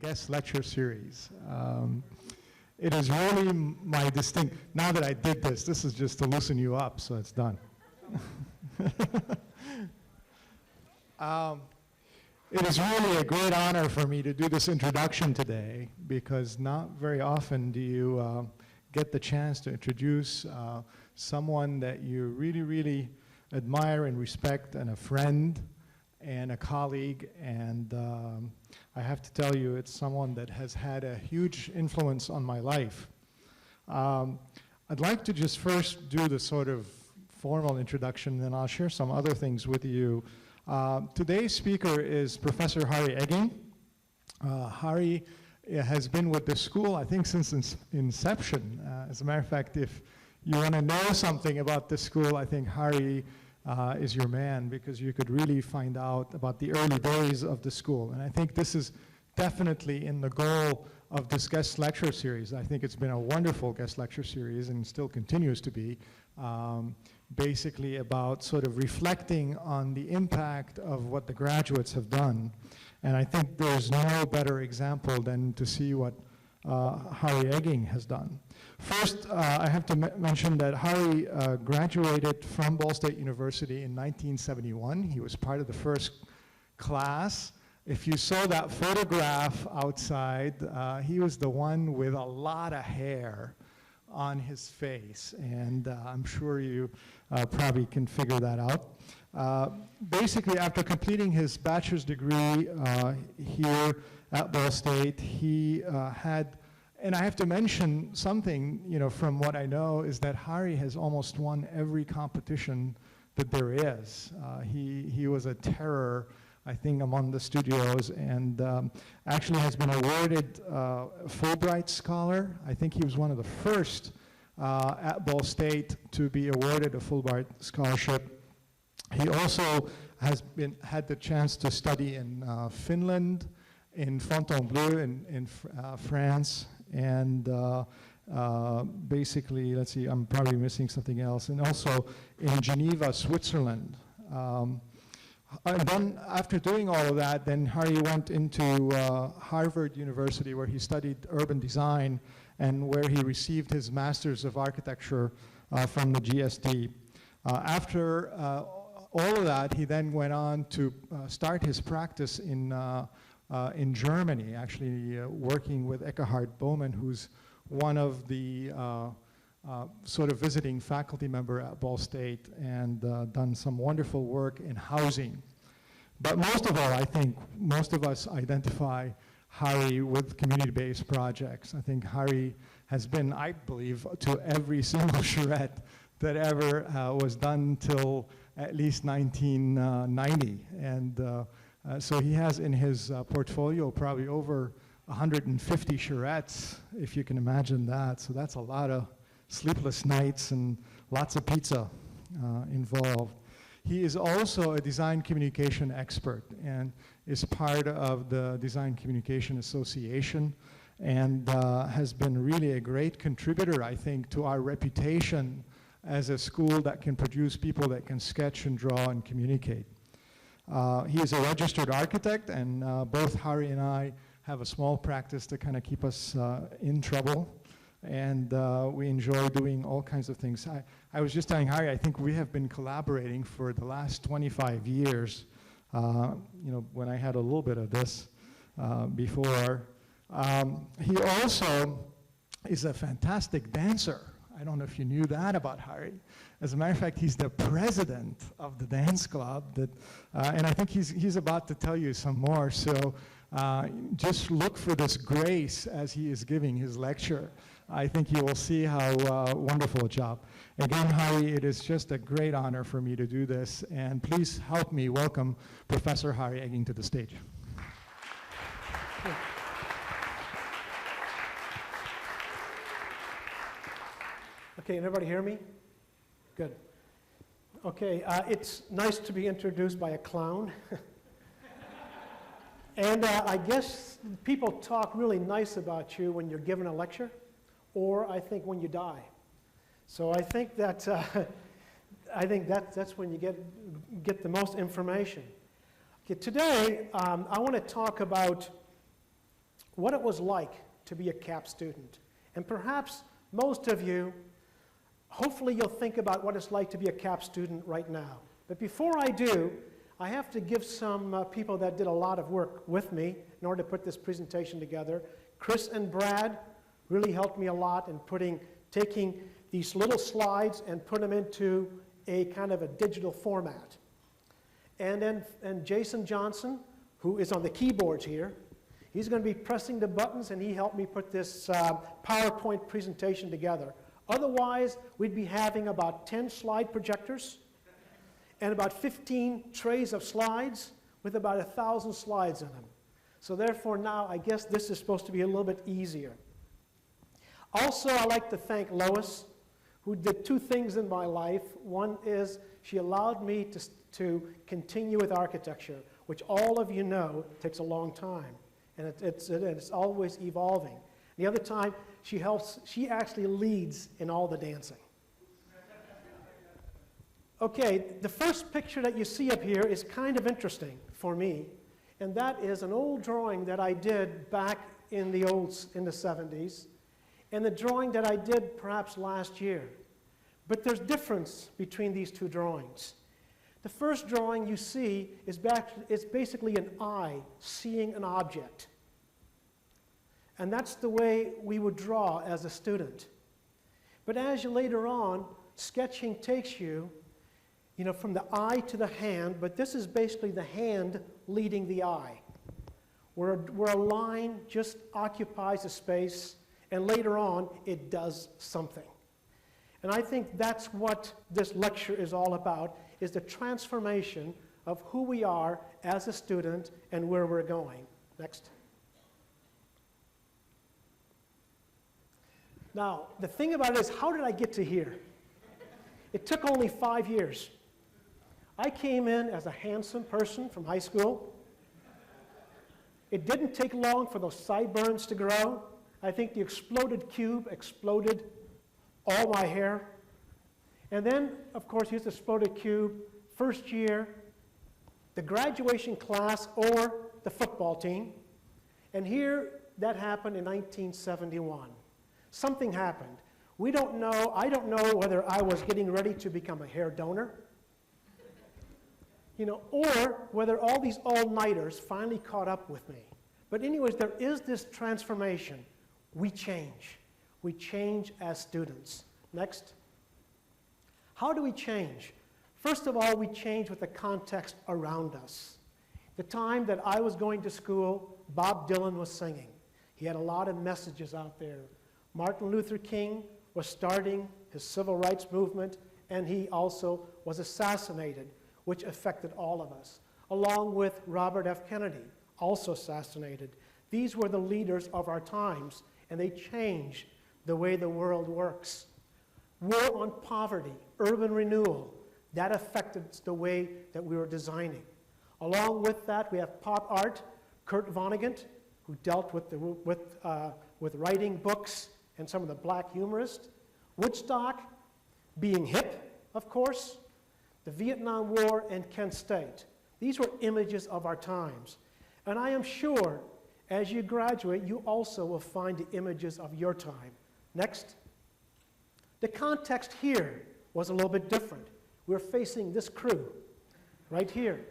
guest lecture series. It is really my distinct, now that I did this, this is just to loosen you up, so it's done. It is really a great honor for me to do this introduction today, because not very often do you get the chance to introduce someone that you really, really admire and respect, and a friend and a colleague, and I have to tell you, it's someone that has had a huge influence on my life. I'd like to just first do the sort of formal introduction, then I'll share some other things with you. Today's speaker is Professor Harry Eggink. Harry has been with the school, I think, since inception. As a matter of fact, if you want to know something about the school, I think Harry is your man, because you could really find out about the early days of the school. And I think this is definitely in the goal of this guest lecture series. I think it's been a wonderful guest lecture series and still continues to be, basically about sort of reflecting on the impact of what the graduates have done. And I think there's no better example than to see what Harry Eggink has done. First, I have to mention that Harry graduated from Ball State University in 1971. He was part of the first class. If you saw that photograph outside, he was the one with a lot of hair on his face, and I'm sure you probably can figure that out. Basically, after completing his bachelor's degree here at Ball State, he had, and I have to mention something, you know, from what I know, is that Harry has almost won every competition that there is. He was a terror, I think, among the studios, and actually has been awarded Fulbright Scholar. I think he was one of the first at Ball State to be awarded a Fulbright Scholarship. He also has had the chance to study in Finland, in Fontainebleau in France, and basically, let's see, I'm probably missing something else, and also in Geneva, Switzerland. And then after doing all of that, then Harry went into Harvard University, where he studied urban design and where he received his Master's of Architecture from the GSD. After all of that, he then went on to start his practice in Germany, actually working with Eckhard Baumann, who's one of the sort of visiting faculty member at Ball State, and done some wonderful work in housing. But most of all, I think most of us identify Harry with community-based projects. I think Harry has been, I believe, to every single charrette that ever was done till at least 1990. And so he has in his portfolio probably over 150 charrettes, if you can imagine that. So that's a lot of sleepless nights and lots of pizza involved. He is also a design communication expert and is part of the Design Communication Association, and has been really a great contributor, I think, to our reputation as a school that can produce people that can sketch and draw and communicate. He is a registered architect, and both Harry and I have a small practice to kind of keep us in trouble. And we enjoy doing all kinds of things. I was just telling Harry, I think we have been collaborating for the last 25 years. You know, when I had a little bit of this before. He also is a fantastic dancer. I don't know if you knew that about Harry. As a matter of fact, he's the president of the dance club, that, and I think he's about to tell you some more. So just look for this grace as he is giving his lecture. I think you will see how wonderful a job. Again, Harry, it is just a great honor for me to do this, and please help me welcome Professor Harry Eggink to the stage. Okay, can everybody hear me? Good. Okay, it's nice to be introduced by a clown. And I guess people talk really nice about you when you're giving a lecture, or I think when you die. So I think that that's when you get the most information. Okay, today I want to talk about what it was like to be a CAP student. And perhaps most of you, hopefully you'll think about what it's like to be a CAP student right now. But before I do, I have to give some people that did a lot of work with me in order to put this presentation together. Chris and Brad really helped me a lot in taking these little slides and put them into a kind of a digital format. And Jason Johnson, who is on the keyboards here, he's going to be pressing the buttons, and he helped me put this PowerPoint presentation together. Otherwise, we'd be having about 10 slide projectors and about 15 trays of slides with about 1,000 slides in them. So therefore now, I guess this is supposed to be a little bit easier. Also, I'd like to thank Lois, who did two things in my life. One is she allowed me to continue with architecture, which all of you know takes a long time, and it's always evolving. The other time, she actually leads in all the dancing. Okay, the first picture that you see up here is kind of interesting for me, and that is an old drawing that I did back in the 70s, and the drawing that I did perhaps last year. But there's difference between these two drawings. The first drawing you see is basically an eye seeing an object. And that's the way we would draw as a student. But as you later on, sketching takes you, from the eye to the hand, but this is basically the hand leading the eye, where a line just occupies a space, and later on, it does something. And I think that's what this lecture is all about, is the transformation of who we are as a student and where we're going. Next. Now, the thing about it is, how did I get to here? It took only 5 years. I came in as a handsome person from high school. It didn't take long for those sideburns to grow. I think the exploded cube exploded all my hair. And then, of course, here's the exploded cube. First year, the graduation class or the football team. And here, that happened in 1971. Something happened. I don't know whether I was getting ready to become a hair donor, or whether all these all-nighters finally caught up with me. But anyways, there is this transformation. We change. We change as students. Next. How do we change? First of all, we change with the context around us. The time that I was going to school, Bob Dylan was singing. He had a lot of messages out there. Martin Luther King was starting his civil rights movement, and he also was assassinated, which affected all of us, along with Robert F. Kennedy, also assassinated. These were the leaders of our times, and they changed the way the world works. War on poverty, urban renewal, that affected the way that we were designing. Along with that, we have pop art, Kurt Vonnegut, who dealt with writing books and some of the black humorists. Woodstock, being hip, of course, the Vietnam War, and Kent State. These were images of our times. And I am sure, as you graduate, you also will find the images of your time. Next. The context here was a little bit different. We're facing this crew right here.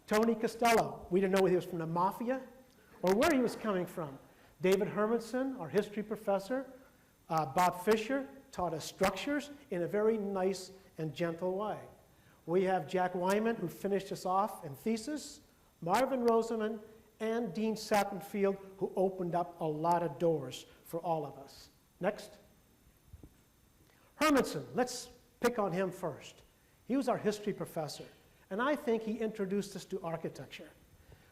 Tony Costello, we didn't know whether he was from the mafia or where he was coming from. David Hermanson, our history professor. Bob Fisher taught us structures in a very nice and gentle way. We have Jack Wyman, who finished us off in thesis, Marvin Roseman, and Dean Sappenfield, who opened up a lot of doors for all of us. Next. Hermanson, let's pick on him first. He was our history professor, and I think he introduced us to architecture.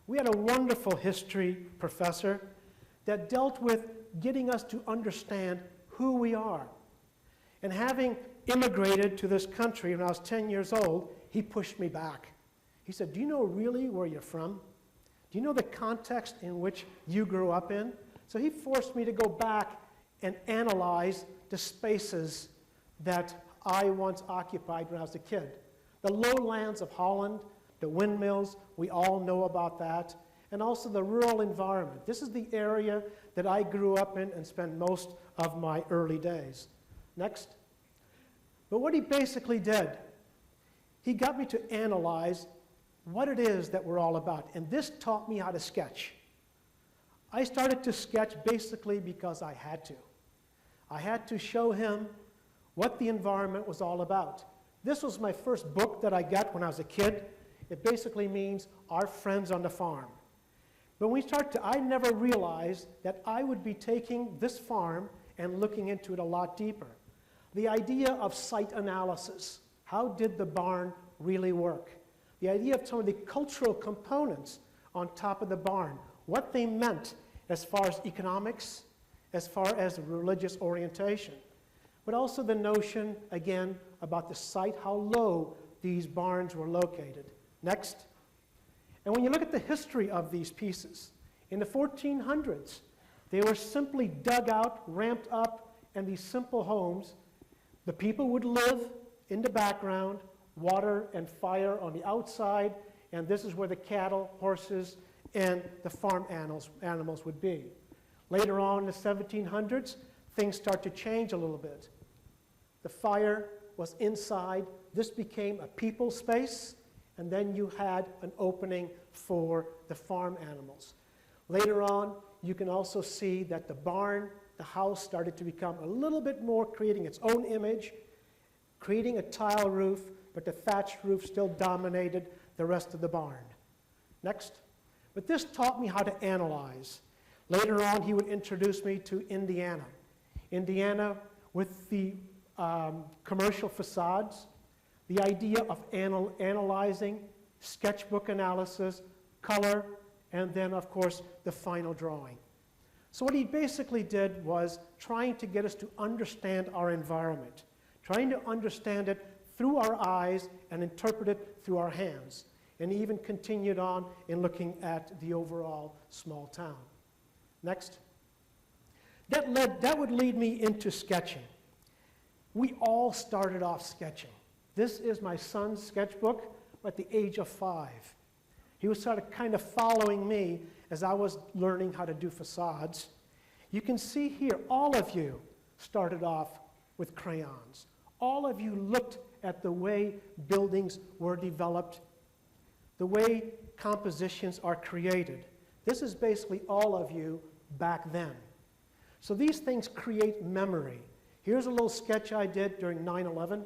We had a wonderful history professor that dealt with getting us to understand who we are. And having immigrated to this country when I was 10 years old, he pushed me back. He said, do you know really where you're from? Do you know the context in which you grew up in? So he forced me to go back and analyze the spaces that I once occupied when I was a kid. The lowlands of Holland, the windmills, we all know about that. and also the rural environment. This is the area that I grew up in and spent most of my early days. Next. But what he basically did, he got me to analyze what it is that we're all about, and this taught me how to sketch. I started to sketch basically because I had to. I had to show him what the environment was all about. This was my first book that I got when I was a kid. It basically means Our Friends on the Farm. But when we start to, I never realized that I would be taking this farm and looking into it a lot deeper. The idea of site analysis. How did the barn really work? The idea of some of the cultural components on top of the barn, what they meant as far as economics, as far as religious orientation. But also the notion, again, about the site, how low these barns were located. Next. And when you look at the history of these pieces, in the 1400s, they were simply dug out, ramped up, and these simple homes, the people would live in the background, water and fire on the outside, and this is where the cattle, horses, and the farm animals would be. Later on in the 1700s, things start to change a little bit. The fire was inside. This became a people space, and then you had an opening for the farm animals. Later on, you can also see that the barn, the house started to become a little bit more creating its own image, creating a tile roof, but the thatched roof still dominated the rest of the barn. Next. But this taught me how to analyze. Later on, he would introduce me to Indiana. Indiana with the commercial facades, the idea of analyzing, sketchbook analysis, color, and then, of course, the final drawing. So what he basically did was trying to get us to understand our environment, trying to understand it through our eyes and interpret it through our hands. And he even continued on in looking at the overall small town. Next. That would lead me into sketching. We all started off sketching. This is my son's sketchbook at the age of 5. He was sort of kind of following me as I was learning how to do facades. You can see here, all of you started off with crayons. All of you looked at the way buildings were developed, the way compositions are created. This is basically all of you back then. So these things create memory. Here's a little sketch I did during 9/11.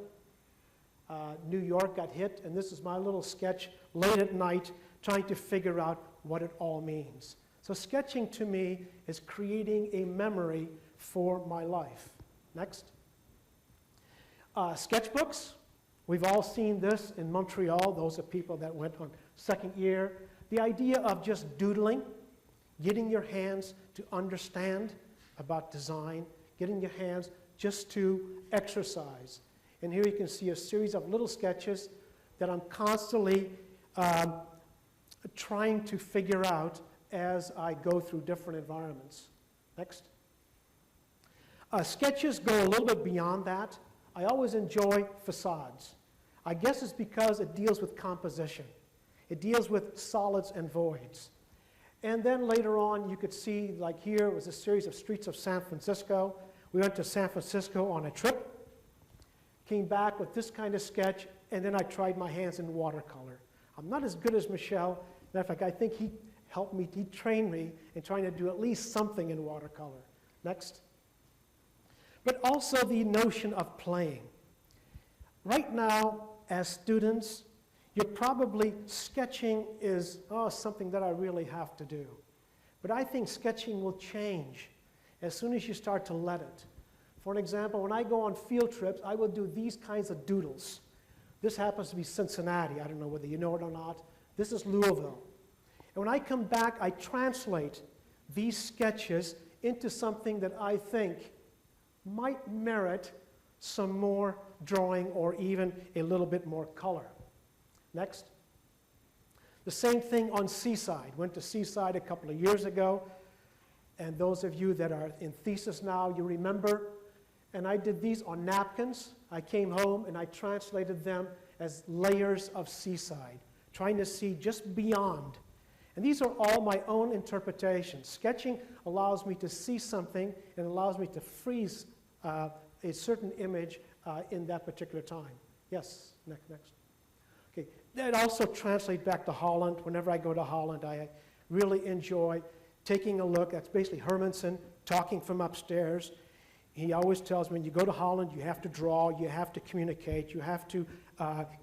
New York got hit, and this is my little sketch late at night trying to figure out what it all means. So sketching to me is creating a memory for my life. Next. Sketchbooks. We've all seen this in Montreal, those are people that went on second year. The idea of just doodling, getting your hands to understand about design, getting your hands just to exercise. And here you can see a series of little sketches that I'm constantly trying to figure out as I go through different environments. Next. Sketches go a little bit beyond that. I always enjoy facades. I guess it's because it deals with composition. It deals with solids and voids. And then later on, you could see, like here, was a series of streets of San Francisco. We went to San Francisco on a trip, came back with this kind of sketch, and then I tried my hands in watercolor. I'm not as good as Michel. Matter of fact, I think he helped me, he trained me in trying to do at least something in watercolor. Next. But also the notion of playing. Right now, as students, you're probably, sketching is something that I really have to do. But I think sketching will change as soon as you start to let it. For an example, when I go on field trips, I will do these kinds of doodles. This happens to be Cincinnati. I don't know whether you know it or not. This is Louisville. And when I come back, I translate these sketches into something that I think might merit some more drawing or even a little bit more color. Next. The same thing on Seaside. Went to Seaside a couple of years ago, and those of you that are in thesis now, you remember. And I did these on napkins. I came home and I translated them as layers of Seaside, trying to see just beyond. And these are all my own interpretations. Sketching allows me to see something and allows me to freeze a certain image in that particular time. Yes, next. Okay, that also translates back to Holland. Whenever I go to Holland, I really enjoy taking a look. That's basically Hermansen talking from upstairs. He always tells me, when you go to Holland, you have to draw, you have to communicate, you have to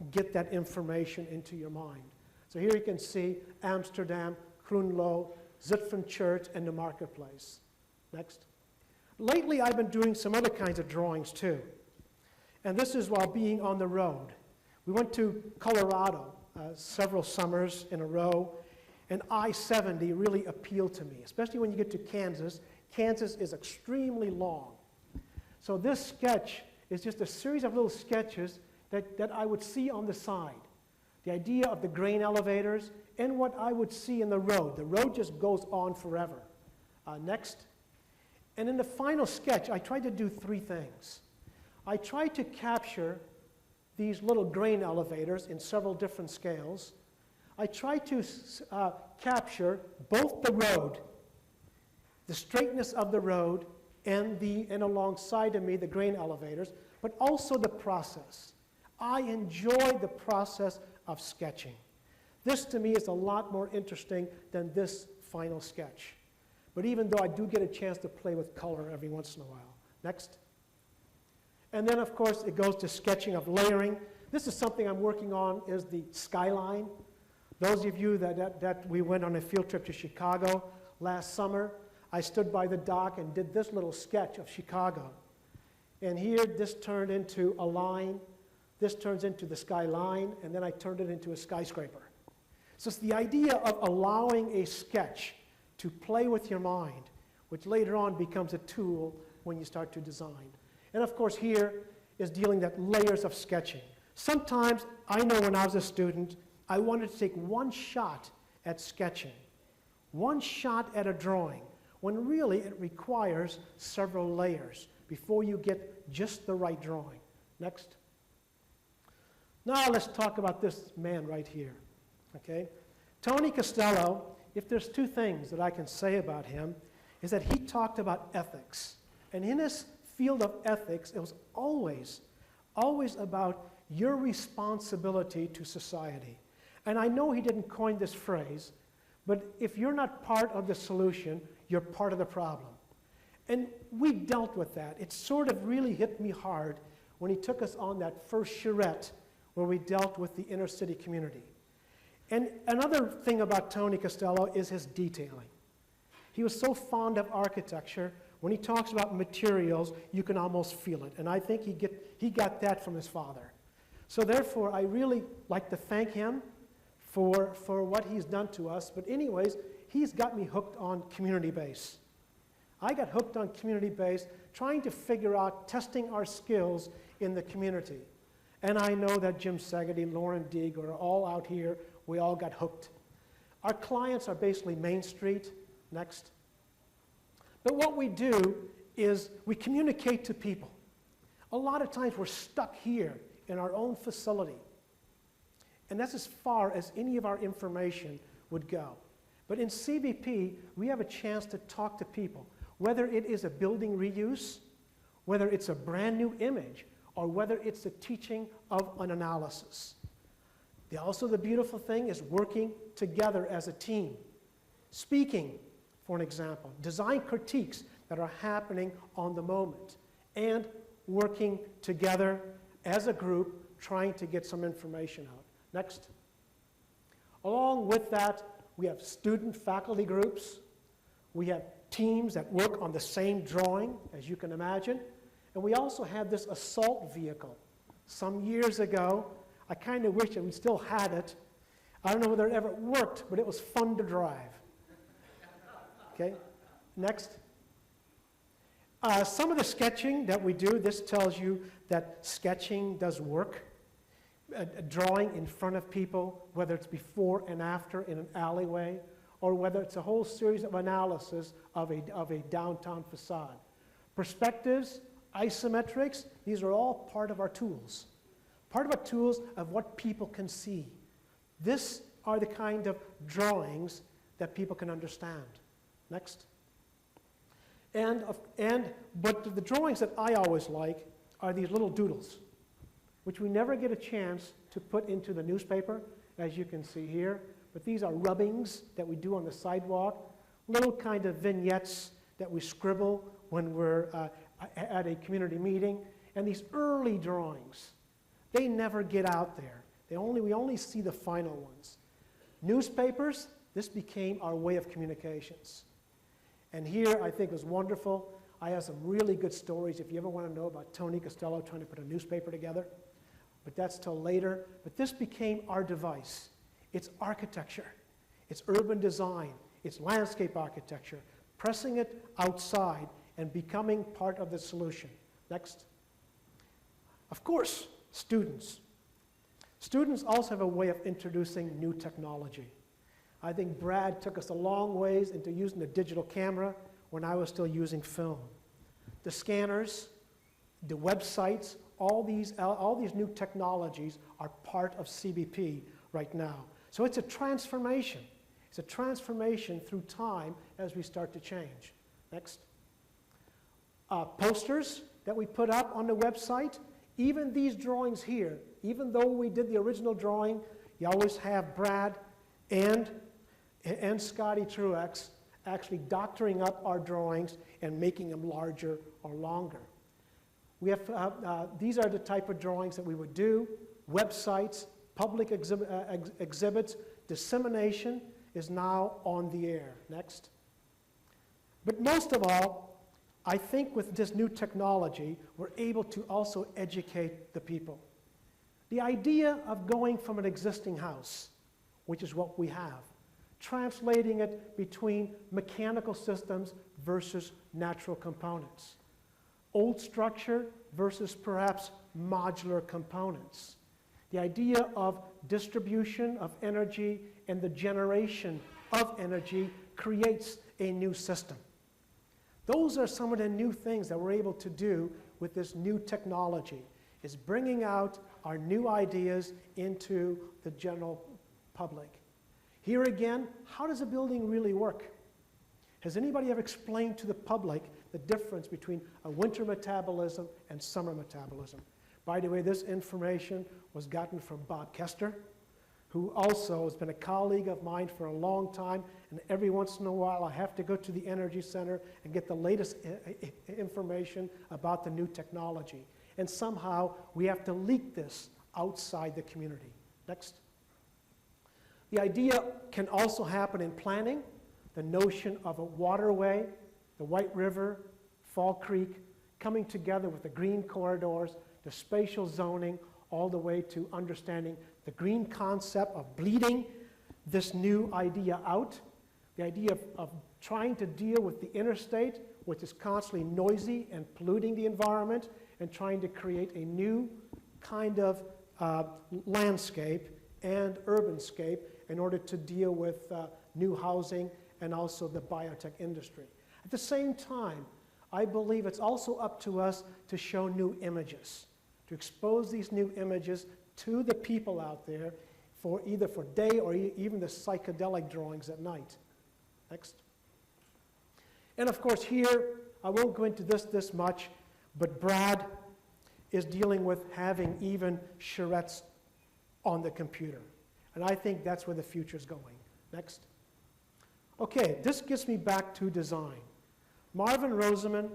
get that information into your mind. So here you can see Amsterdam, Groenlo, Zutphen Church, and the marketplace. Next. Lately, I've been doing some other kinds of drawings too. And this is while being on the road. We went to Colorado several summers in a row, and I-70 really appealed to me, especially when you get to Kansas. Kansas is extremely long. So this sketch is just a series of little sketches that I would see on the side. The idea of the grain elevators and what I would see in the road. The road just goes on forever. Next. And in the final sketch, I tried to do three things. I tried to capture these little grain elevators in several different scales. I tried to capture both the road, the straightness of the road, and alongside of me, the grain elevators, but also the process. I enjoyed the process of sketching. This, to me, is a lot more interesting than this final sketch. But even though I do get a chance to play with color every once in a while. Next. And then, of course, it goes to sketching of layering. This is something I'm working on, is the skyline. Those of you that we went on a field trip to Chicago last summer, I stood by the dock and did this little sketch of Chicago. And here, this turned into a line. This turns into the skyline, and then I turned it into a skyscraper. So it's the idea of allowing a sketch to play with your mind, which later on becomes a tool when you start to design. And of course, here is dealing with layers of sketching. Sometimes, I know when I was a student, I wanted to take one shot at sketching, one shot at a drawing, when really it requires several layers before you get just the right drawing. Next. Now let's talk about this man right here, okay? Tony Costello, if there's two things that I can say about him, is that he talked about ethics. And in his field of ethics, it was always about your responsibility to society. And I know he didn't coin this phrase, but if you're not part of the solution, you're part of the problem. And we dealt with that. It sort of really hit me hard when he took us on that first charrette where we dealt with the inner city community. And another thing about Tony Costello is his detailing. He was so fond of architecture. When he talks about materials, you can almost feel it. And I think he got that from his father. So therefore, I really like to thank him for what he's done to us. But anyways, he's got me hooked on community base. I got hooked on community base, trying to figure out, testing our skills in the community. And I know that Jim Segedy, Lauren Deeg are all out here. We all got hooked. Our clients are basically Main Street. Next. But what we do is we communicate to people. A lot of times we're stuck here in our own facility. And that's as far as any of our information would go. But in CVP, we have a chance to talk to people, whether it is a building reuse, whether it's a brand new image, or whether it's the teaching of an analysis. Also, the beautiful thing is working together as a team. Speaking, for an example, design critiques that are happening on the moment, and working together as a group, trying to get some information out. Next. Along with that, we have student-faculty groups. We have teams that work on the same drawing, as you can imagine. And we also have this assault vehicle. Some years ago, I kind of wish that we still had it. I don't know whether it ever worked, but it was fun to drive. Okay, next. Some of the sketching that we do, this tells you that sketching does work. Drawing in front of people, whether it's before and after in an alleyway, or whether it's a whole series of analysis of a downtown facade. Perspectives, isometrics, these are all part of our tools. Part of our tools of what people can see. These are the kind of drawings that people can understand. Next. But the drawings that I always like are these little doodles, which we never get a chance to put into the newspaper, as you can see here. But these are rubbings that we do on the sidewalk, little kind of vignettes that we scribble when we're at a community meeting. And these early drawings, they never get out there. We only see the final ones. Newspapers, this became our way of communications. And here, I think, was wonderful. I have some really good stories if you ever want to know about Tony Costello trying to put a newspaper together. But that's till later. But this became our device. It's architecture. It's urban design. It's landscape architecture. Pressing it outside and becoming part of the solution. Next. Of course, students. Students also have a way of introducing new technology. I think Brad took us a long ways into using the digital camera when I was still using film. The scanners, the websites, all these new technologies are part of CBP right now. So it's a transformation. It's a transformation through time as we start to change. Next. Posters that we put up on the website, even these drawings here, even though we did the original drawing, you always have Brad and Scotty Truex actually doctoring up our drawings and making them larger or longer. We have, these are the type of drawings that we would do, websites, public exhibits, dissemination is now on the air. Next. But most of all, I think with this new technology, we're able to also educate the people. The idea of going from an existing house, which is what we have, translating it between mechanical systems versus natural components. Old structure versus perhaps modular components. The idea of distribution of energy and the generation of energy creates a new system. Those are some of the new things that we're able to do with this new technology, is bringing out our new ideas into the general public. Here again, how does a building really work? Has anybody ever explained to the public the difference between a winter metabolism and summer metabolism? By the way, this information was gotten from Bob Kester, who also has been a colleague of mine for a long time, and every once in a while I have to go to the Energy Center and get the latest information about the new technology. And somehow we have to leak this outside the community. Next. The idea can also happen in planning. The notion of a waterway, the White River, Fall Creek, coming together with the green corridors, the spatial zoning, all the way to understanding the green concept of bleeding this new idea out, the idea of trying to deal with the interstate, which is constantly noisy and polluting the environment, and trying to create a new kind of landscape and urbanscape in order to deal with new housing and also the biotech industry. At the same time, I believe it's also up to us to show new images, to expose these new images to the people out there for either for day or even the psychedelic drawings at night. Next. And of course here, I won't go into this much, but Brad is dealing with having even charrettes on the computer. And I think that's where the future is going. Next. Okay, this gets me back to design. Marvin Roseman,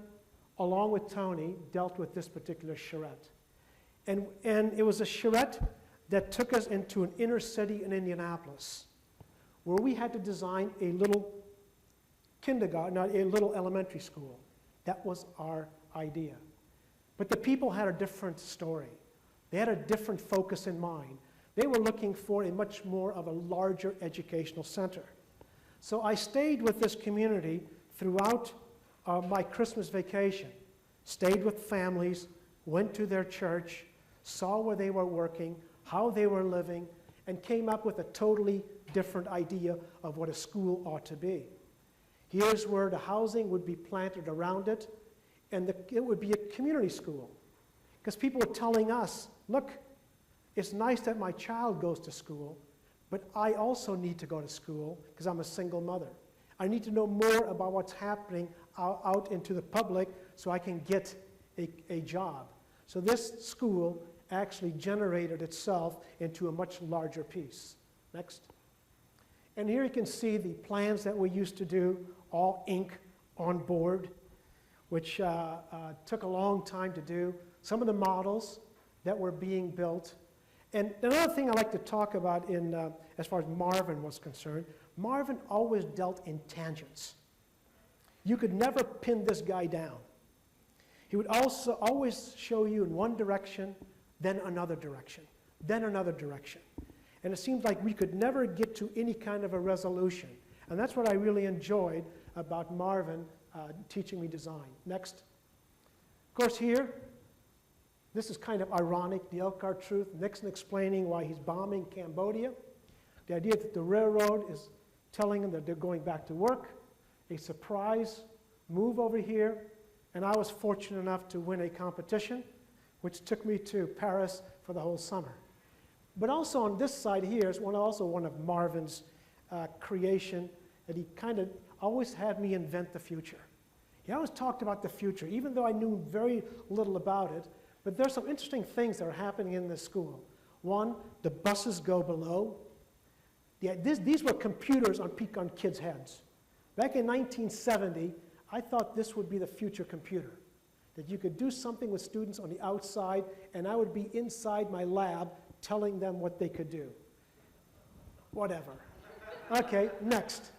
along with Tony, dealt with this particular charrette. And it was a charrette that took us into an inner city in Indianapolis, where we had to design a little kindergarten, not a little elementary school. That was our idea. But the people had a different story. They had a different focus in mind. They were looking for a much more of a larger educational center. So I stayed with this community throughout my Christmas vacation, stayed with families, went to their church, saw where they were working, how they were living, and came up with a totally different idea of what a school ought to be. Here's where the housing would be planted around it, and it would be a community school. Because people were telling us, look, it's nice that my child goes to school, But I also need to go to school because I'm a single mother. I need to know more about what's happening out into the public so I can get a job. So this school actually generated itself into a much larger piece. Next. And here you can see the plans that we used to do, all ink on board, which took a long time to do. Some of the models that were being built. And another thing I like to talk about as far as Marvin was concerned, Marvin always dealt in tangents. You could never pin this guy down. He would also always show you in one direction, then another direction, then another direction. And it seems like we could never get to any kind of a resolution. And that's what I really enjoyed about Marvin teaching me design. Next. Of course here, this is kind of ironic, the Elkhart truth, Nixon explaining why he's bombing Cambodia. The idea that the railroad is telling them that they're going back to work, a surprise move over here, and I was fortunate enough to win a competition, which took me to Paris for the whole summer. But also on this side here is also one of Marvin's creation that he kind of always had me invent the future. He always talked about the future, even though I knew very little about it. But there's some interesting things that are happening in this school. One, the buses go below. These were computers on kids' heads. Back in 1970, I thought this would be the future computer, that you could do something with students on the outside, and I would be inside my lab telling them what they could do. Whatever. Okay, next.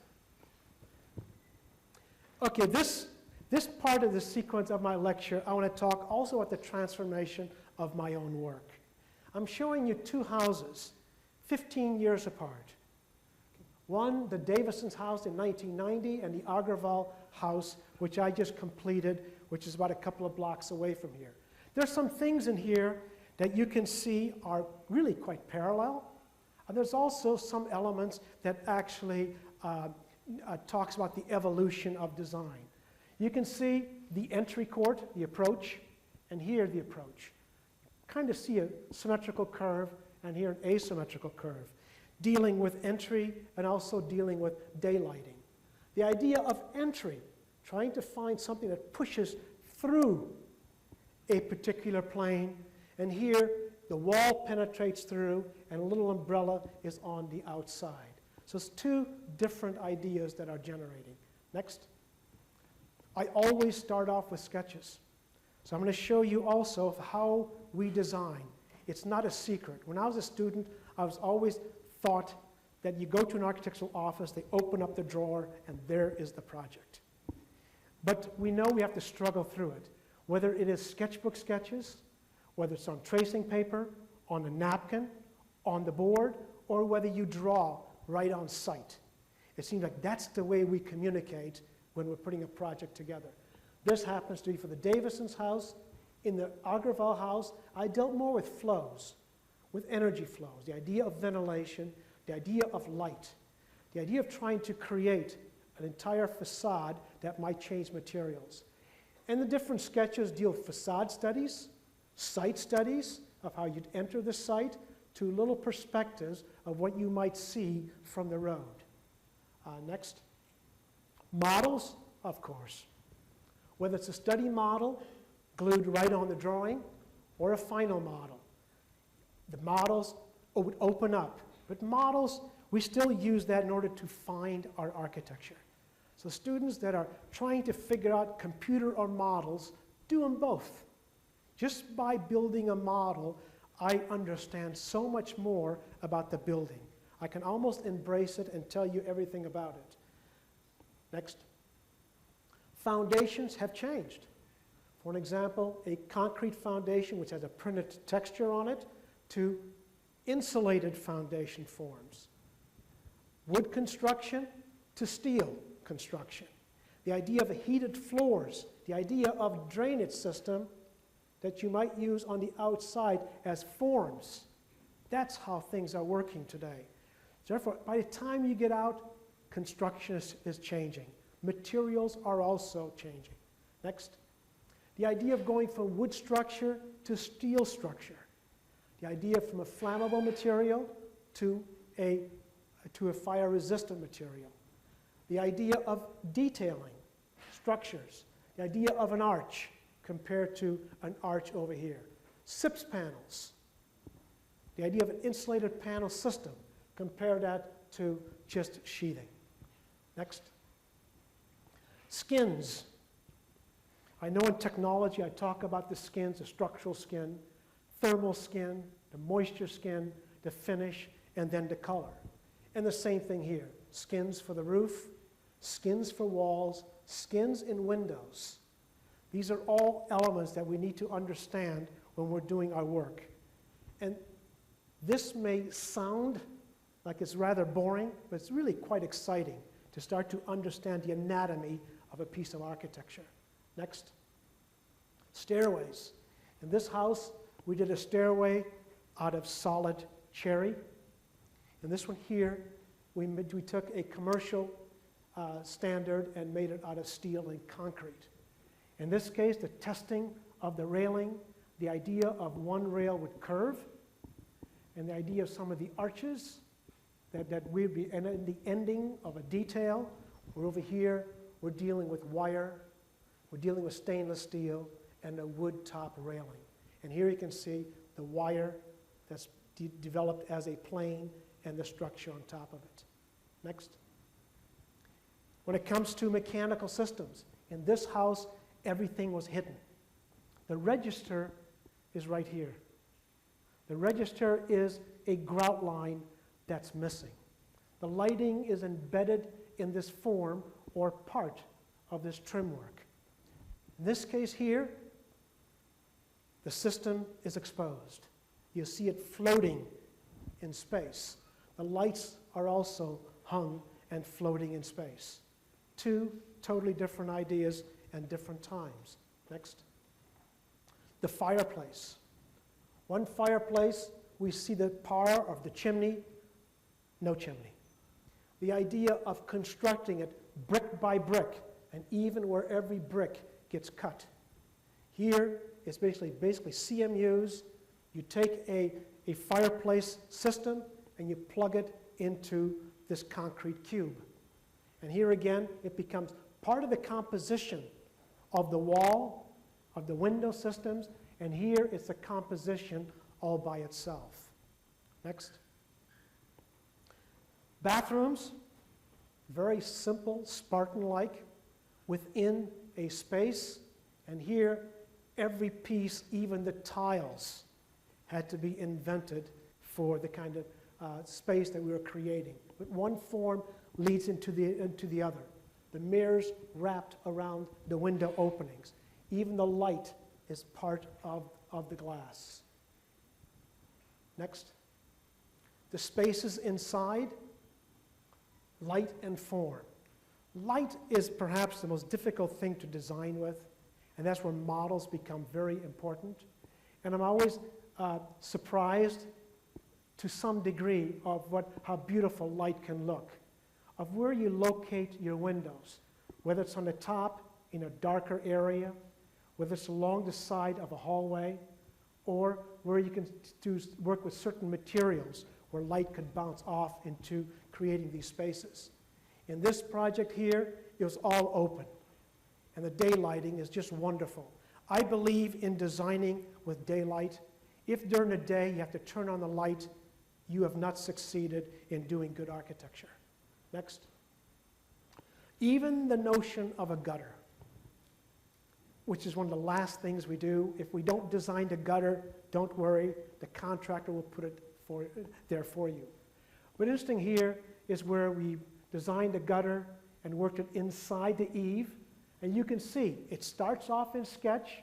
Okay, this part of the sequence of my lecture, I want to talk also about the transformation of my own work. I'm showing you two houses, 15 years apart. One, the Davison's house in 1990, and the Agrawal house, which I just completed, which is about a couple of blocks away from here. There's some things in here that you can see are really quite parallel. And there's also some elements that actually talks about the evolution of design. You can see the entry court, the approach, and here the approach. Kind of see a symmetrical curve, and here an asymmetrical curve, dealing with entry and also dealing with daylighting. The idea of entry, trying to find something that pushes through a particular plane, and here the wall penetrates through and a little umbrella is on the outside. So it's two different ideas that are generating. Next. I always start off with sketches. So I'm going to show you also how we design. It's not a secret. When I was a student, I was always thought that you go to an architectural office, they open up the drawer, and there is the project. But we know we have to struggle through it. Whether it is sketchbook sketches, whether it's on tracing paper, on a napkin, on the board, or whether you draw right on site. It seems like that's the way we communicate when we're putting a project together. This happens to be for the Davison's house. In the Agrawal house, I dealt more with flows, with energy flows, the idea of ventilation, the idea of light, the idea of trying to create an entire facade that might change materials. And the different sketches deal with facade studies, site studies of how you'd enter the site, to little perspectives of what you might see from the road. Next. Models, of course. Whether it's a study model glued right on the drawing or a final model. The models would open up. But models, we still use that in order to find our architecture. So students that are trying to figure out computer or models, do them both. Just by building a model, I understand so much more about the building. I can almost embrace it and tell you everything about it. Next. Foundations have changed. For an example, a concrete foundation which has a printed texture on it to insulated foundation forms. Wood construction to steel construction. The idea of heated floors, the idea of drainage system that you might use on the outside as forms. That's how things are working today. Therefore, by the time you get out, construction is changing. Materials are also changing. Next. The idea of going from wood structure to steel structure. The idea from a flammable material to a to a fire-resistant material. The idea of detailing structures. The idea of an arch compared to an arch over here. SIPS panels. The idea of an insulated panel system. Compare that to just sheathing. Next. Skins. I know in technology I talk about the skins, the structural skin, thermal skin, the moisture skin, the finish, and then the color. And the same thing here. Skins for the roof, skins for walls, skins in windows. These are all elements that we need to understand when we're doing our work. And this may sound like it's rather boring, but it's really quite exciting to start to understand the anatomy of a piece of architecture. Next. Stairways. In this house, we did a stairway out of solid cherry. And this one here, we took a commercial standard and made it out of steel and concrete. In this case, the testing of the railing, the idea of one rail would curve, and the idea of some of the arches that we'd be, and the ending of a detail, where over here we're dealing with wire, we're dealing with stainless steel, and a wood top railing. And here you can see the wire that's developed as a plane and the structure on top of it. Next. When it comes to mechanical systems, in this house, everything was hidden. The register is right here. The register is a grout line that's missing. The lighting is embedded in this form or part of this trim work. In this case here, the system is exposed. You see it floating in space. The lights are also hung and floating in space. Two totally different ideas and different times. Next. The fireplace. One fireplace, we see the par of the chimney, no chimney. The idea of constructing it brick by brick, and even where every brick gets cut. Here, it's basically CMUs. You take a fireplace system and you plug it into this concrete cube. And here again, it becomes part of the composition of the wall, of the window systems, and here it's a composition all by itself. Next. Bathrooms, very simple, Spartan-like, within a space, and here every piece, even the tiles, had to be invented for the kind of space that we were creating. But one form leads into the other. The mirrors wrapped around the window openings. Even the light is part of the glass. Next. The spaces inside, light and form. Light is perhaps the most difficult thing to design with, and that's where models become very important. And I'm always surprised to some degree of how beautiful light can look, of where you locate your windows, whether it's on the top in a darker area, whether it's along the side of a hallway, or where you can work with certain materials where light could bounce off into creating these spaces. In this project here, it was all open, and the daylighting is just wonderful. I believe in designing with daylight. If during the day you have to turn on the light, you have not succeeded in doing good architecture. Next. Even the notion of a gutter, which is one of the last things we do. If we don't design the gutter, don't worry, the contractor will put it there for you. But interesting here is where we designed the gutter and worked it inside the eave, and you can see it starts off in sketch,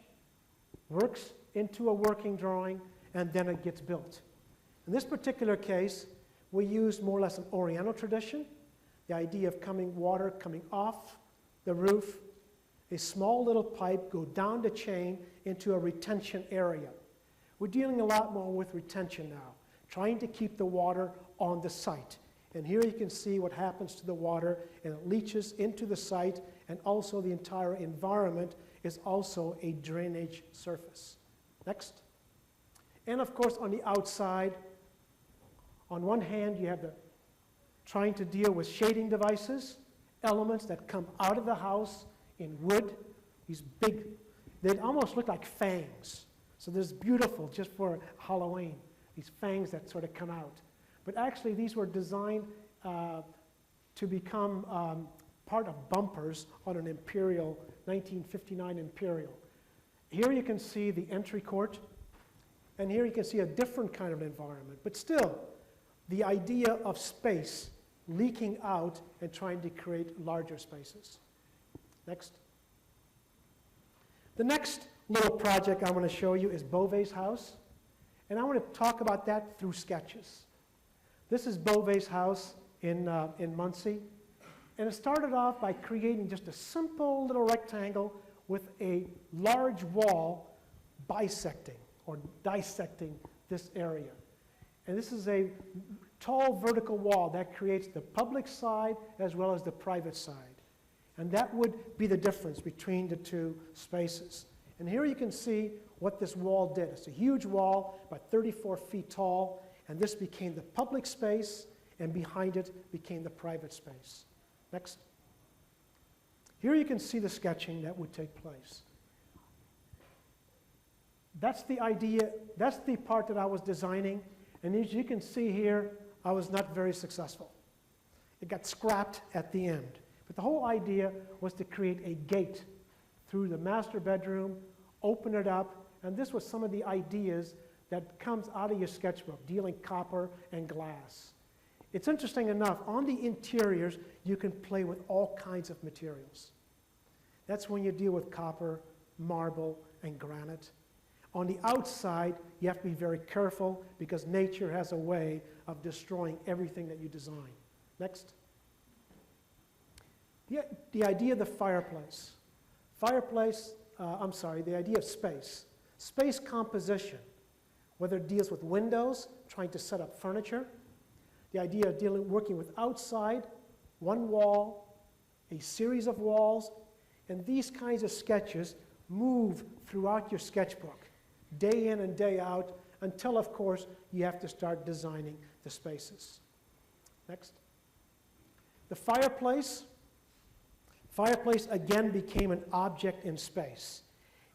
works into a working drawing, and then it gets built. In this particular case, we used more or less an Oriental tradition, the idea of water coming off the roof, a small little pipe go down the chain into a retention area. We're dealing a lot more with retention now, trying to keep the water on the site. And here you can see what happens to the water, and it leaches into the site, and also the entire environment is also a drainage surface. Next. And of course, on the outside, on one hand, you have trying to deal with shading devices, elements that come out of the house in wood, these big, they almost look like fangs. So this is beautiful just for Halloween, these fangs that sort of come out. But actually these were designed to become part of bumpers on an Imperial, 1959 Imperial. Here you can see the entry court, and here you can see a different kind of environment. But still, the idea of space leaking out and trying to create larger spaces. Next. The next little project I want to show you is Beauvais house, and I want to talk about that through sketches. This is Beauvais house in Muncie, and it started off by creating just a simple little rectangle with a large wall bisecting or dissecting this area. And this is a tall vertical wall that creates the public side as well as the private side. And that would be the difference between the two spaces. And here you can see what this wall did. It's a huge wall, about 34 feet tall, and this became the public space, and behind it became the private space. Next. Here you can see the sketching that would take place. That's the idea, that's the part that I was designing, and as you can see here, I was not very successful. It got scrapped at the end. But the whole idea was to create a gate through the master bedroom, open it up, and this was some of the ideas that comes out of your sketchbook, dealing copper and glass. It's interesting enough, on the interiors, you can play with all kinds of materials. That's when you deal with copper, marble, and granite. On the outside, you have to be very careful because nature has a way of destroying everything that you design. Next. The idea of the fireplace. The idea of space. Space composition, whether it deals with windows, trying to set up furniture, the idea of working with outside, one wall, a series of walls, and these kinds of sketches move throughout your sketchbook, day in and day out, until, of course, you have to start designing the spaces. Next. The fireplace. Fireplace, again, became an object in space.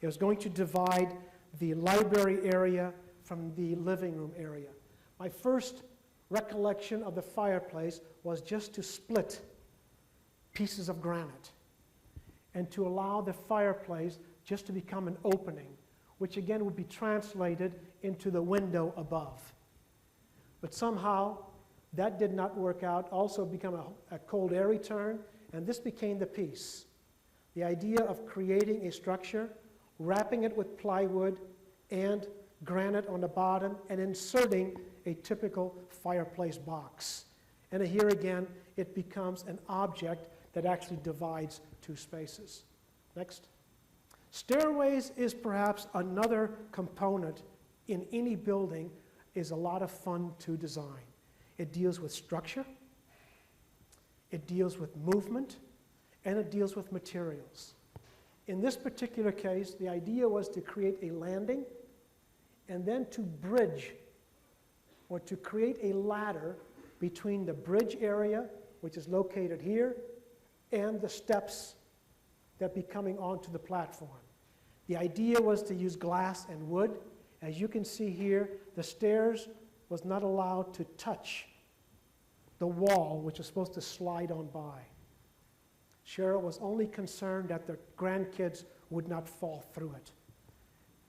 It was going to divide the library area from the living room area. My first recollection of the fireplace was just to split pieces of granite and to allow the fireplace just to become an opening, which again would be translated into the window above. But somehow that did not work out, also become a cold air return, and this became the piece. The idea of creating a structure, wrapping it with plywood and granite on the bottom, and inserting a typical fireplace box. And here again, it becomes an object that actually divides two spaces. Next. Stairways is perhaps another component in any building, is a lot of fun to design. It deals with structure, it deals with movement, and it deals with materials. In this particular case, the idea was to create a landing and then to bridge or to create a ladder between the bridge area, which is located here, and the steps that be coming onto the platform. The idea was to use glass and wood. As you can see here, the stairs was not allowed to touch the wall, which was supposed to slide on by. Cheryl was only concerned that the grandkids would not fall through it.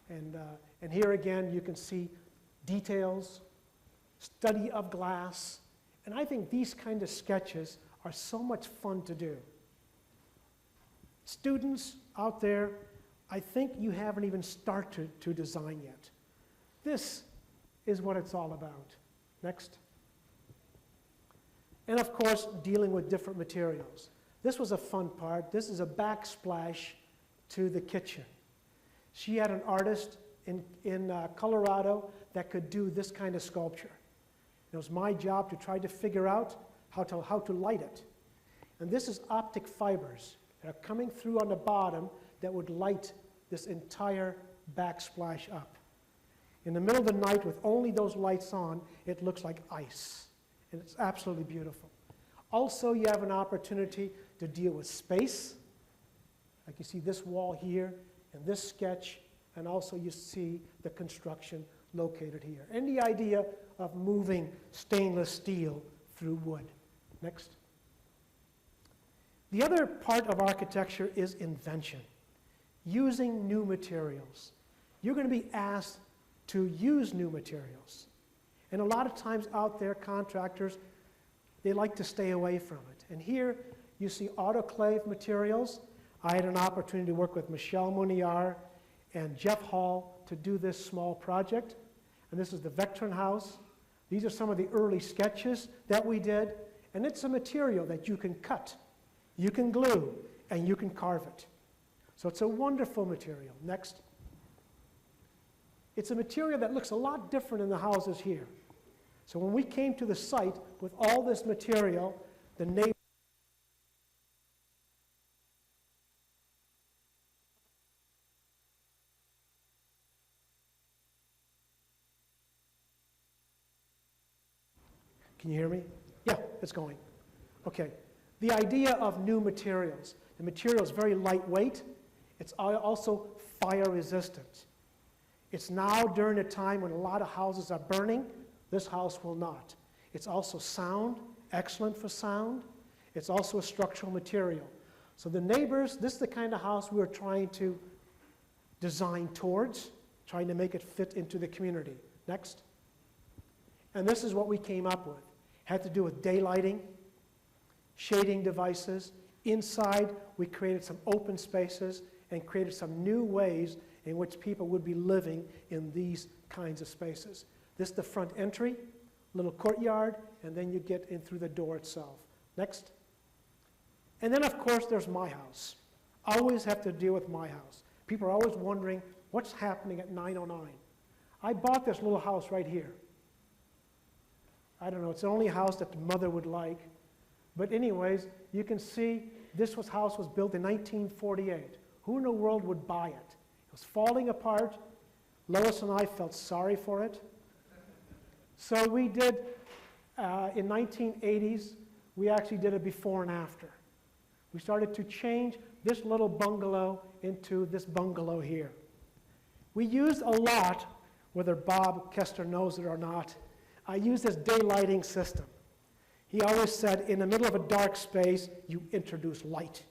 And here again, you can see details, study of glass, and I think these kind of sketches are so much fun to do. Students out there, I think you haven't even started to design yet. This is what it's all about. Next. And of course, dealing with different materials. This was a fun part. This is a backsplash to the kitchen. She had an artist in Colorado that could do this kind of sculpture. It was my job to try to figure out how to light it. And this is optic fibers that are coming through on the bottom that would light this entire backsplash up. In the middle of the night with only those lights on, it looks like ice. And it's absolutely beautiful. Also, you have an opportunity to deal with space. Like you see this wall here and this sketch, and also you see the construction located here. And the idea of moving stainless steel through wood. Next. The other part of architecture is invention, using new materials. You're going to be asked to use new materials. And a lot of times out there, contractors, they like to stay away from it. And here you see autoclave materials. I had an opportunity to work with Michel Mounayar and Jeff Hall to do this small project. And this is the Vectron house. These are some of the early sketches that we did. And it's a material that you can cut, you can glue, and you can carve it. So it's a wonderful material. Next. It's a material that looks a lot different in the houses here. So when we came to the site with all this material, the neighbors Can you hear me? Yeah, it's going. Okay. The idea of new materials. The material is very lightweight. It's also fire resistant. It's now during a time when a lot of houses are burning. This house will not. It's also sound, excellent for sound. It's also a structural material. So the neighbors, this is the kind of house we were trying to design towards, trying to make it fit into the community. Next. And this is what we came up with. Had to do with daylighting, shading devices. Inside, we created some open spaces and created some new ways in which people would be living in these kinds of spaces. This is the front entry, little courtyard, and then you get in through the door itself. Next. And then, of course, there's my house. I always have to deal with my house. People are always wondering, what's happening at 909? I bought this little house right here. I don't know, it's the only house that the mother would like. But anyways, you can see this house was built in 1948. Who in the world would buy it? It was falling apart. Lois and I felt sorry for it. So we did, in 1980s, we actually did a before and after. We started to change this little bungalow into this bungalow here. We used a lot, whether Bob Kester knows it or not, I used this daylighting system. He always said, in the middle of a dark space, you introduce light.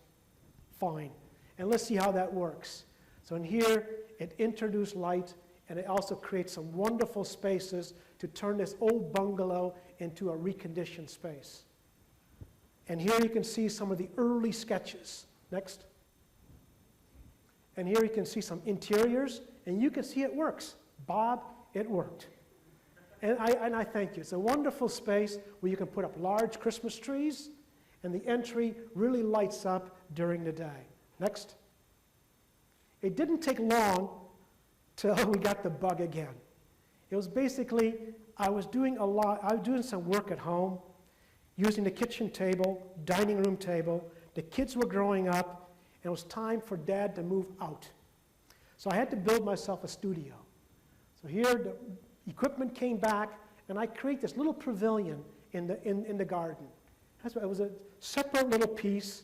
Fine. And let's see how that works. So in here, it introduced light, and it also creates some wonderful spaces to turn this old bungalow into a reconditioned space. And here you can see some of the early sketches. Next. And here you can see some interiors, and you can see it works. Bob, it worked. And I thank you. It's a wonderful space where you can put up large Christmas trees, and the entry really lights up during the day. Next. It didn't take long till we got the bug again. It was basically, I was doing some work at home, using the kitchen table, dining room table. The kids were growing up, and it was time for Dad to move out. So I had to build myself a studio. So here, the equipment came back, and I create this little pavilion in the garden. It was a separate little piece.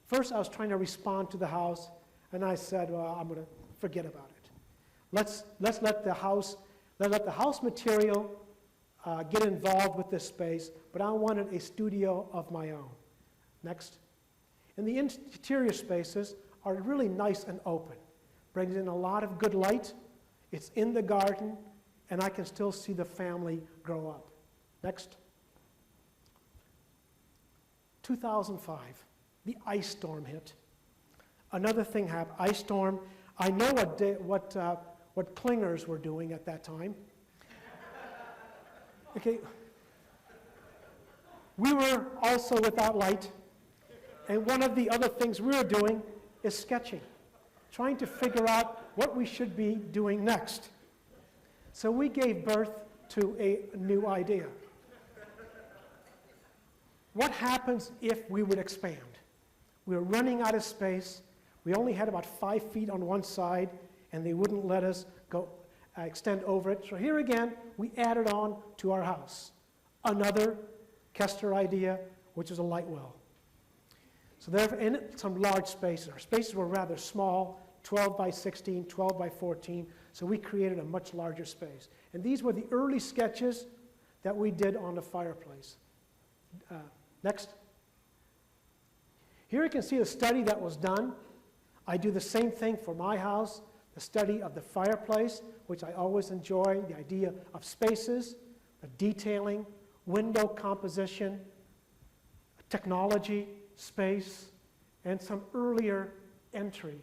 First, I was trying to respond to the house, and I said, well, I'm going to forget about it. Let's let the house material get involved with this space, but I wanted a studio of my own. Next. And the interior spaces are really nice and open. Brings in a lot of good light. It's in the garden, and I can still see the family grow up. Next. 2005, the ice storm hit. Another thing happened, ice storm. I know what clingers were doing at that time. Okay. We were also without light, and one of the other things we were doing is sketching, trying to figure out what we should be doing next. So we gave birth to a new idea. What happens if we would expand? We were running out of space. We only had about 5 feet on one side, and they wouldn't let us go extend over it. So here again, we added on to our house. Another Kester idea which is a light well. So there are in some large spaces. Our spaces were rather small, 12 by 16, 12 by 14, so we created a much larger space. And these were the early sketches that we did on the fireplace. Next. Here you can see the study that was done. I do the same thing for my house, the study of the fireplace, which I always enjoy, the idea of spaces, the detailing, window composition, technology, space, and some earlier entry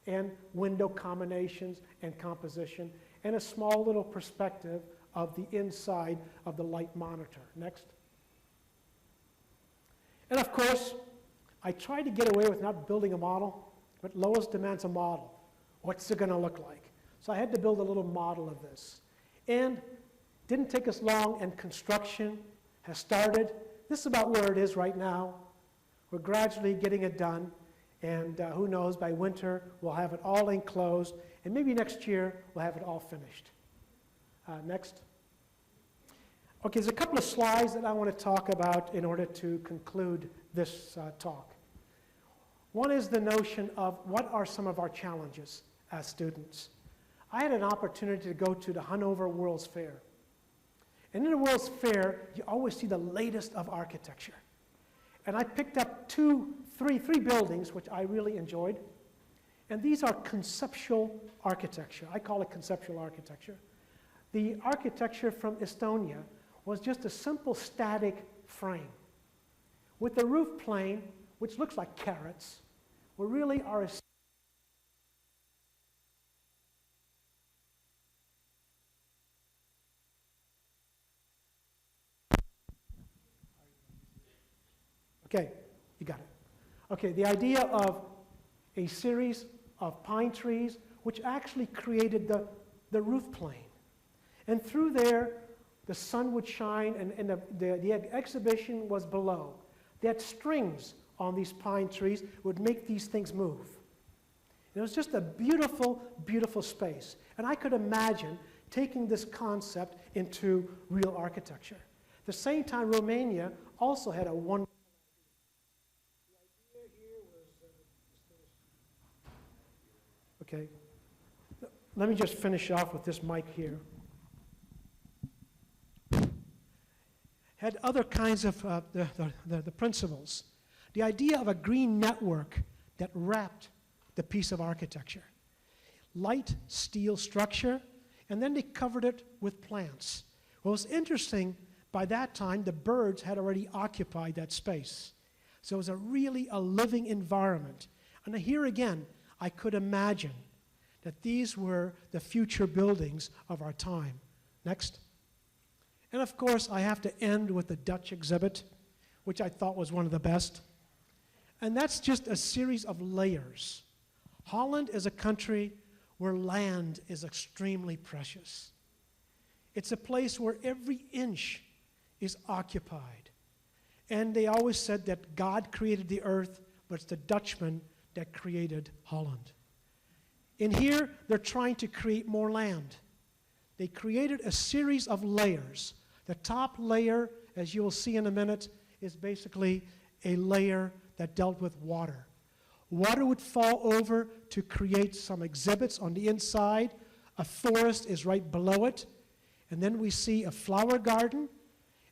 and window combinations and composition, and a small little perspective of the inside of the light monitor. Next. And of course, I tried to get away with not building a model, but Lois demands a model. What's it going to look like? So I had to build a little model of this. And didn't take us long, and construction has started. This is about where it is right now. We're gradually getting it done, and who knows, by winter we'll have it all enclosed, and maybe next year we'll have it all finished. Next. Okay, there's a couple of slides that I want to talk about in order to conclude this talk. One is the notion of what are some of our challenges as students. I had an opportunity to go to the Hanover World's Fair. And in the World's Fair, you always see the latest of architecture. And I picked up three buildings, which I really enjoyed. And these are conceptual architecture. I call it conceptual architecture. The architecture from Estonia was just a simple static frame with the roof plane, which looks like carrots, where really are okay, you got it. Okay, the idea of a series of pine trees, which actually created the roof plane. And through there, the sun would shine, and the exhibition was below. They had strings on these pine trees would make these things move. And it was just a beautiful, beautiful space. And I could imagine taking this concept into real architecture. At the same time, Romania also had a wonderful idea. The idea here was, okay, let me just finish off with this mic here. Had other kinds of the principles. The idea of a green network that wrapped the piece of architecture. Light steel structure, and then they covered it with plants. What was interesting, by that time, the birds had already occupied that space. So it was really a living environment. And here again, I could imagine that these were the future buildings of our time. Next. And of course, I have to end with the Dutch exhibit, which I thought was one of the best. And that's just a series of layers. Holland is a country where land is extremely precious. It's a place where every inch is occupied. And they always said that God created the earth, but it's the Dutchman that created Holland. In here, they're trying to create more land. They created a series of layers. The top layer, as you will see in a minute, is basically a layer that dealt with water. Water would fall over to create some exhibits on the inside. A forest is right below it. And then we see a flower garden.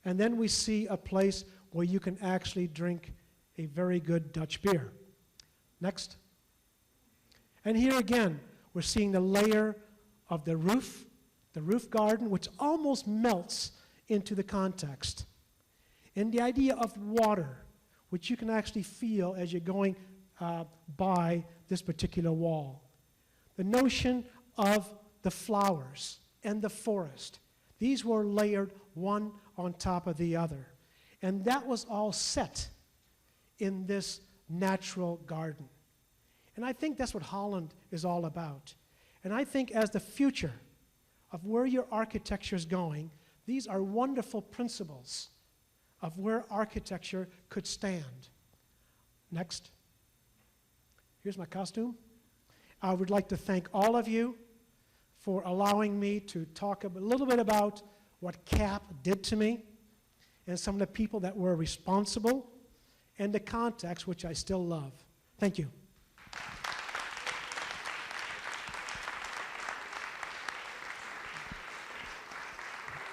And then we see a place where you can actually drink a very good Dutch beer. Next. And here again, we're seeing the layer of the roof garden, which almost melts into the context. And the idea of water, which you can actually feel as you're going by this particular wall. The notion of the flowers and the forest. These were layered one on top of the other. And that was all set in this natural garden. And I think that's what Holland is all about. And I think as the future of where your architecture is going, these are wonderful principles of where architecture could stand. Next. Here's my costume. I would like to thank all of you for allowing me to talk a little bit about what CAP did to me and some of the people that were responsible and the context, which I still love. Thank you.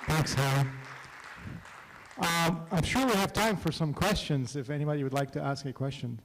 Thanks, Harry. I'm sure we have time for some questions if anybody would like to ask a question.